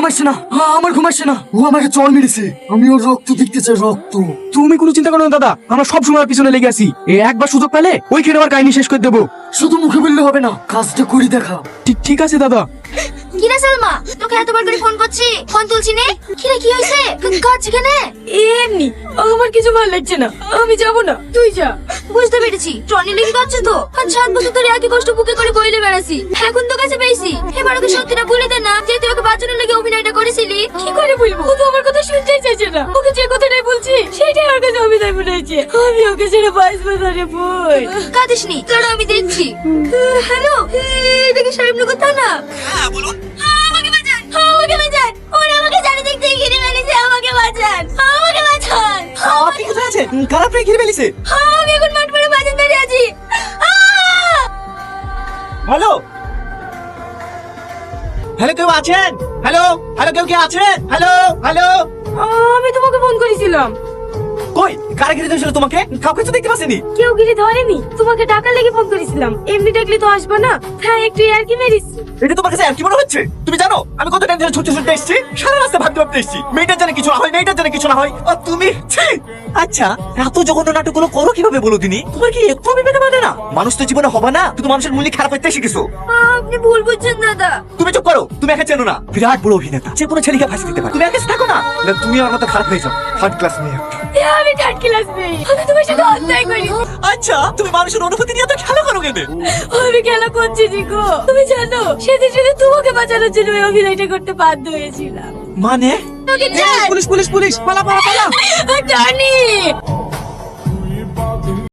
আসছে না, আমার ঘুম আসছে না। ও আমাকে চড় মেরেছে, আমি ওর রক্ত দেখতে চাই, রক্ত। তুমি কোনো চিন্তা করো না দাদা, আমরা সব সময় ওর পিছনে লেগে আছি। একবার সুযোগ পেলে ওই খেয়ে আমার কাহিনী শেষ করে দেবো। শুধু মুখে বললে হবে না, কাজটা করে দেখা। ঠিক আছে দাদা। কিরে সালমা, তোকে এতবার করে ফোন করছি, ফোন তুলছি নে। কিরে কি হয়েছে, কাজ কেন? এমনি আমার কিছু ভালো লাগছে না, আমি যাব না, তুই যা। বুঝতে পেরেছি, টনি লেগে যাচ্ছে তো। আর 7 বছর ধরে একই কষ্ট বুকে করে বইলে বেড়াছি, এখন তো কাছে পেয়েছি। এবার ওকে সত্যিটা বলে দে না যে তুই ওকে বাঁচানোর লেগে অভিনয়টা করেছিলি। কি করে বলবো, ও তো আমার কথা শুনতেই চাইছে না। ওকে যে কথাটাই বলছি সেটাই ওর কাছে অভিনয় মনে হয়েছে। আমি ওকে ছেড়ে বাঁচবো না রে বোন। কাঁদিসনি, তোরা আমি দেখছি। হ্যালো, এটা কি সাহেবনগর থানা? হ্যাঁ বলুন। আমাকে বাঁচান, আমাকে বাঁচান। ওরা আমাকে জানে দেখতে ঘিরে ফেলেছে, আমাকে বাঁচান, আমাকে বাঁচান। আপনি কোথায় আছেন? কারা আপনাকে ঘিরে ফেলেছে? আমি এখন মাঠ পড়ে বাজার দাঁড়িয়ে আছি। হ্যালো হ্যালো, কেউ আছেন? হ্যালো হ্যালো, কেউ কি আছেন? Hello hello. আমি তোমাকে ফোন করেছিলাম। কই কারা ঘিরে ধরেছিল তোমাকে? কাউকে তো দেখতে পাচ্ছেনি। কেউ গিরে ধরেনি, তোমাকে ডাকার লেগে ফোন করেছিলাম। এমনি ডাকলে তো আসবে না, তাই একটু আর কি মেরিস। এটা তোমার কাছে আর কি মনে হচ্ছে? তুমি জানো আমি কত টাইম ধরে ছুটতে ছুটতে এসেছি, সারা রাস্তা ভাবতে ভাবতে এসেছি। মেয়েটার জানে কিছু না হয়, মেয়েটার জানে কিছু না হয়, আর তুমি ছি! আচ্ছা, এত জঘন্য নাটকগুলো করো কিভাবে বলো দিনি? তোমার কি একটু বিবেকে মানে না? মানুষ তো জীবনে হবে না, তুমি মানুষের মূল্য খারাপ করতে শিখেছো। আপনি ভুল বুঝছেন দাদা। তুমি চুপ করো, তুমি একা চেনো না। বিরাট বড় অভিনেতা, যে কোনো ছেলেকে ফাঁসি দিতে পারে। তুমি একা থাকো না, না তুমি আমার মতো খারাপ হয়ে যাও। থার্ড ক্লাস মেয়ে। আমি থার্ড ক্লাস মেয়ে, আমি তোমার সাথে অন্যায় করি। আচ্ছা, তুমি মানুষের অনুভূতি নিয়ে তো খেলা করো কেন? আমি খেলা করছি জিগো, তুমি জানো সেদিন শুধু তোমাকে বাঁচানোর জন্য ওই অভিনয়টা করতে বাধ্য হয়েছিলাম। মানে? তোকে চাই। পুলিশ পুলিশ পুলিশ, পালা পালা পালা। টনি